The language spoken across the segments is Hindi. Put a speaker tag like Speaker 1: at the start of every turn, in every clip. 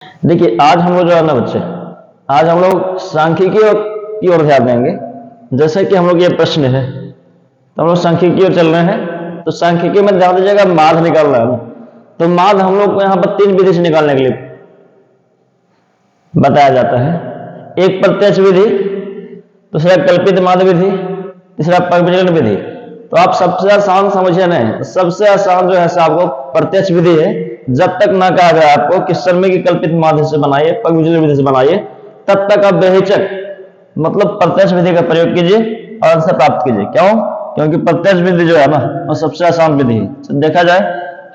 Speaker 1: देखिए आज हम लोग जो है ना बच्चे, आज हम लोग सांख्यिकी की ओर ध्यान देंगे। जैसे कि हम लोग ये प्रश्न है तो हम लोग सांख्यिकी की ओर चल रहे हैं, तो सांख्यिकी में ध्यान दीजिएगा, माध्य निकालना है ना। तो माध्य हम लोग को यहाँ पर 3 विधि से निकालने के लिए बताया जाता है। एक प्रत्यक्ष विधि, दूसरा कल्पित माध्य विधि, तीसरा परिविचलन विधि। तो आप सबसे आसान समझिए नहीं, सबसे आसान जो है आपको प्रत्यक्ष विधि है। जब तक ना कहा जाए आपको कि सरल की कल्पित माध्य से बनाइए, परिविचलन विधि से बनाइए, तब तक आप बेहिचक मतलब प्रत्यक्ष विधि का प्रयोग कीजिए और आंसर प्राप्त कीजिए। क्यों? क्योंकि प्रत्यक्ष विधि जो है ना वो सबसे आसान विधि है। तो देखा जाए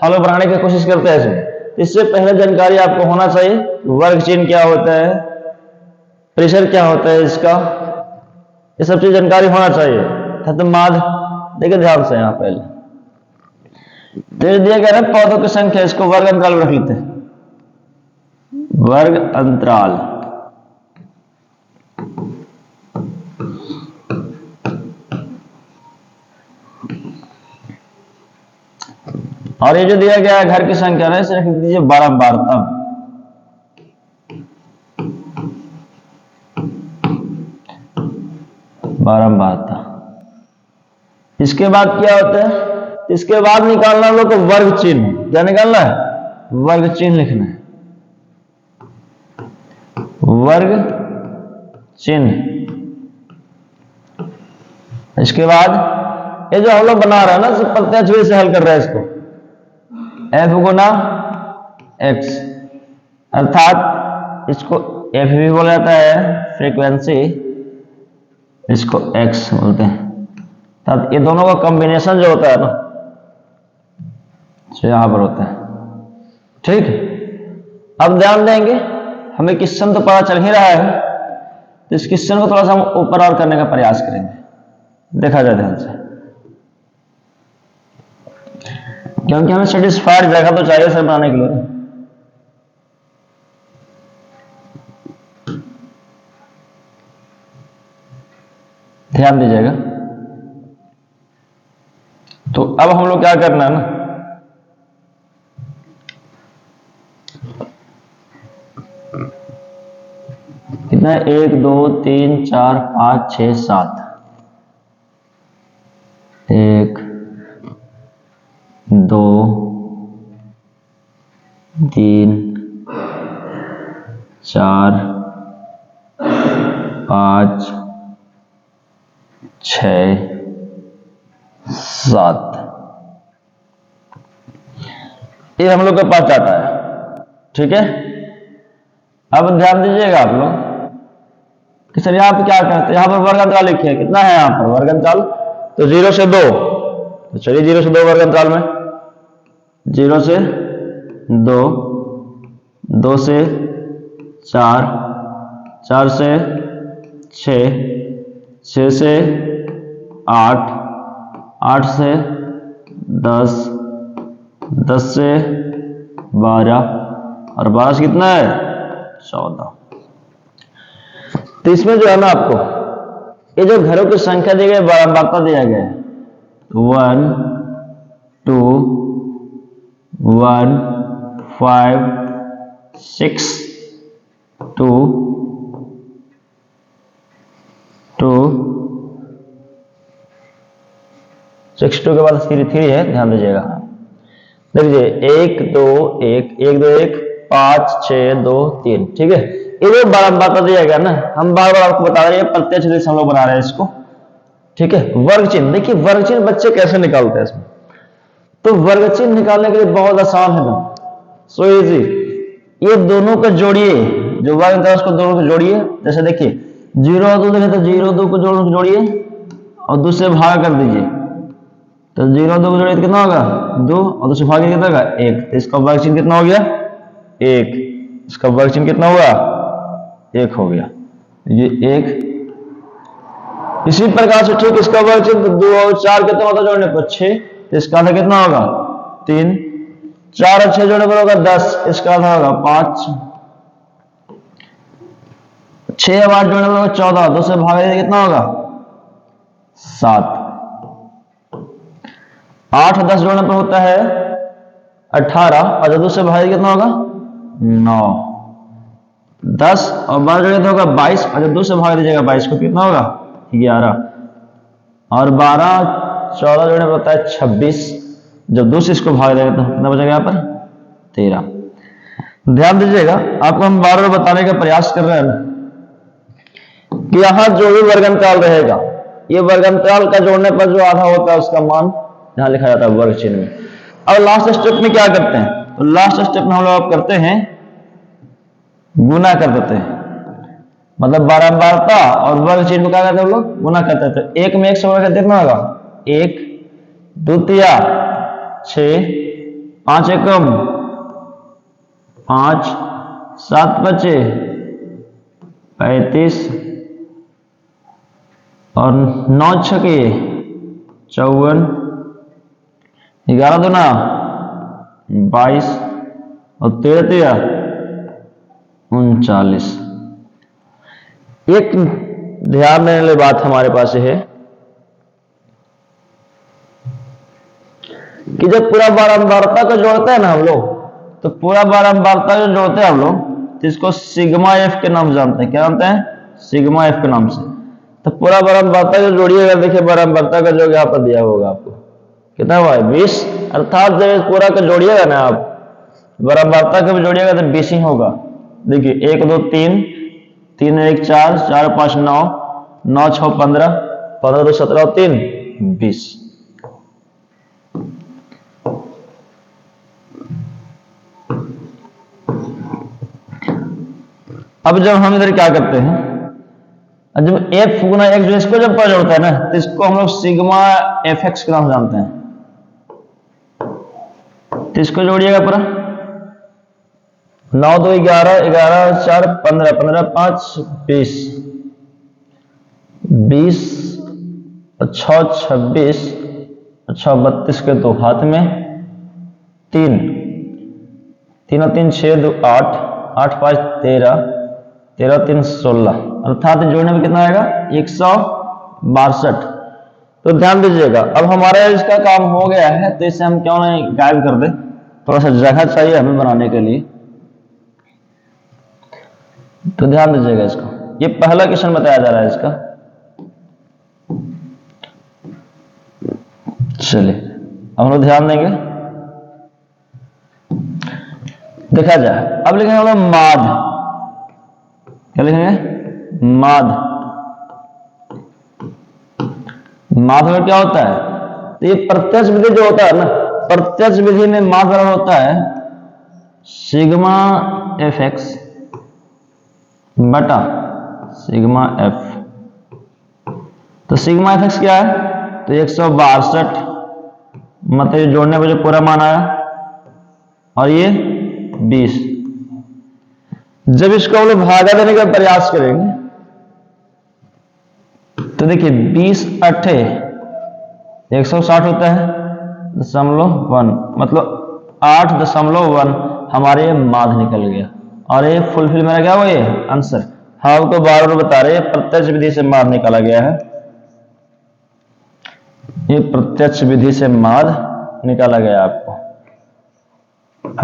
Speaker 1: हम लोग बनाने की कोशिश करते हैं इसमें। इससे पहले जानकारी आपको होना चाहिए, वर्ग चिन्ह क्या होता है, प्रेशर क्या होता है इसका, ये सब चीज जानकारी होना चाहिए। तो माध्य देखिए ध्यान से, यहाँ पहले दिया गया ना पौधों की संख्या, इसको वर्ग अंतराल रख लेते हैं, वर्ग अंतराल। और ये जो दिया गया है घर की संख्या ना, इसे रख दीजिए बारंबार, तब बारंबारता। इसके बाद क्या होता है, इसके बाद निकालना हम लोग को वर्ग चिन्ह। क्या निकालना है? वर्ग चिन्ह लिखना है, वर्ग चिन्ह। इसके बाद ये जो हम लोग बना रहे हैं ना, प्रत्यक्ष विधि से हल कर रहे हैं इसको, f गुना x, अर्थात इसको f भी बोला जाता है, फ्रीक्वेंसी, इसको x बोलते हैं। तब ये दोनों का कॉम्बिनेशन जो होता है ना, जो यहां पर होता है, ठीक। अब ध्यान देंगे, हमें क्वेश्चन तो पता चल ही रहा है, तो इस क्वेश्चन को थोड़ा सा हम ऊपर और करने का प्रयास करेंगे। देखा जाए ध्यान से, क्योंकि हमें सेटिस्फाइड जगह तो चाहिए सर बनाने के लिए। ध्यान दीजिएगा। तो अब हम लोग क्या करना है ना, कितना है, 1 2 3 4 5 6 7, 1 2 3 4 5 6 7, ये हम लोग के पास डाटा है, ठीक है। अब ध्यान दीजिएगा आप लोग कि सर यहाँ पे क्या करते हैं, यहाँ पर वर्ग अंतराल लिखिए, कितना है यहाँ पर वर्ग अंतराल, तो 0 से 2, तो चलिए 0 से 2 वर्ग अंतराल में, 0 से 2, 2 से 4, 4 से 6, 6 से 8, 8 से 10, 10 से 12, और 12 से कितना है 14। तो इसमें जो है ना आपको ये जो घरों की संख्या दी गई, बारंबारता दिया गया है, 1 2 1 5 6 2 2 62 के बाद 3 है, ध्यान दीजिएगा। देखिए 1 2 1 1 2 1 5 6 2 3, ठीक है। ये जो बारंबारता दिया गया ना, हम बार बार आपको बता रहे हैं, प्रत्यक्ष विधि से हम लोग बना रहे हैं इसको, ठीक है। वर्ग चिन्ह, देखिए वर्ग चिन्ह बच्चे कैसे निकालते हैं इसमें, तो वर्ग चिन्ह निकालने के लिए बहुत आसान है ना, सो इजी। ये दोनों को जोड़िए, जो वर्ग अंतराल उसको दोनों को जोड़िए। जैसे देखिए 0 और 2 देखे तो 0 2 को जोड़िए और 2 से भाग कर दीजिए, तो 0 2 को जोड़िए तो कितना होगा 2, और 2 से भाग कितना होगा 1, तो इसका वर्ग चिन्ह कितना हो गया 1, इसका वर्ग चिन्ह कितना हुआ 1 हो गया, ये 1। इसी प्रकार से ठीक इसका वर्ग चिन्ह 2 और 4 कितना होता जोड़ने पर 6, तो इसका आधा कितना होगा 3, 4 और 6 जोड़ने पर होगा 10, इसका आधा होगा 5, 6 और 8 जोड़ने पर होगा 14, 2 से भाग कितना होगा 7, 8 और 10 जोड़ने पर होता है 18, और 2 से भाग कितना होगा 9, 10 और 12 जोड़ेंगे तो होगा 22, और जब 2 से भाग दीजिएगा 22 को कितना होगा 11, और 12 14 जोड़ने पर होता है 26, जब 2 से इसको भाग देंगे तो कितना बचेगा यहाँ पर 13। ध्यान दीजिएगा, आपको हम बार बार बताने का प्रयास कर रहे हैं ना कि यहां जो भी वर्गंतराल रहेगा, ये वर्गंतराल का जोड़ने पर जो आधा होता है उसका मान यहां लिखा जाता है वर्ग चिन्ह में। अब लास्ट स्टेप में क्या करते हैं, तो लास्ट स्टेप में हम लोग करते हैं गुना कर देते हैं, मतलब बारंबारता और वर्ग चिन्ह को क्या करते हैं हम लोग गुना करते हैं। तो 1 में 1 से गुणा करते कितना होगा 1 2 तिया 6 5 एकम 5 7 बचे 35 और 9 छके 54, 11 दूना 22 और 13 तिया 39। एक ध्यान देने वाली बात हमारे पास है कि जब पूरा बारंबारता को जोड़ते हैं ना हम लोग, तो पूरा बारंबारता जो जोड़ते हैं हम लोग तो इसको सिग्मा एफ के नाम जानते हैं। क्या जानते हैं सिग्मा एफ के नाम से। तो पूरा बारंबारता जो जोड़िएगा, देखिए बारंबारता का जो यहाँ पर दिया होगा आपको कितना हुआ है 20, अर्थात जब पूरा का जोड़िएगा ना आप बारंबारता का भी जोड़िएगा तो 20 ही होगा। देखिए 1 2 3 3 1 4 4 5 9 9 6 15 15 2 17 और 3 20। अब जब हम इधर क्या करते हैं, जब एफ गुना एक्स जो इसको जब जोड़ता है ना तो इसको हम लोग सिग्मा एफ एक्स के नाम जानते हैं। तो इसको जोड़िएगा पूरा 9 2 11 11 4 15 15 5 20 20 6 26 6 32 के 2 हाथ में 3 3 3 6 2 8 8 5 13 13 3 16, अर्थात जोड़ने में कितना आएगा 162। तो ध्यान दीजिएगा, अब हमारा इसका काम हो गया है तो इसे हम क्यों नहीं गायब कर दे, थोड़ा सा जगह चाहिए हमें बनाने के लिए। तो ध्यान दीजिएगा इसको, ये पहला क्वेश्चन बताया जा रहा है इसका। चलिए अब हम लोग ध्यान देंगे, देखा जाए। अब लिखेंगे हम लोग माद, क्या लिखेंगे माद। माद में क्या होता है, तो ये प्रत्यक्ष विधि जो होता है ना, प्रत्यक्ष विधि में माद बराबर होता है सिग्मा एफ एक्स बटा सिग्मा एफ। तो सिग्मा एफ एक्स क्या है, तो 162, मतलब जोड़ने पर जो पूरा मान आया, और ये 20। जब इसको हम लोग भागा देने का प्रयास करेंगे तो देखिए 20 8 160 होता है .1, मतलब 8.1 हमारे माद निकल गया। और ये फुलफिल मेरा क्या हुआ, ये आंसर हम आपको बार बार बता रहे हैं प्रत्यक्ष विधि से माद निकाला गया है। ये प्रत्यक्ष विधि से माद निकाला गया आपको,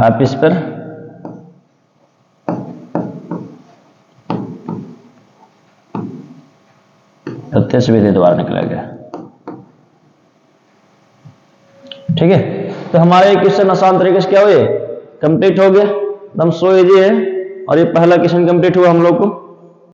Speaker 1: आप इस पर प्रत्यक्ष विधि द्वारा निकला गया। ठीक है, तो हमारे क्वेश्चन आसान तरीके से क्या हुए कंप्लीट हो गया, एकदम सो इजी है। और ये पहला क्वेश्चन कंप्लीट हुआ हम लोग को।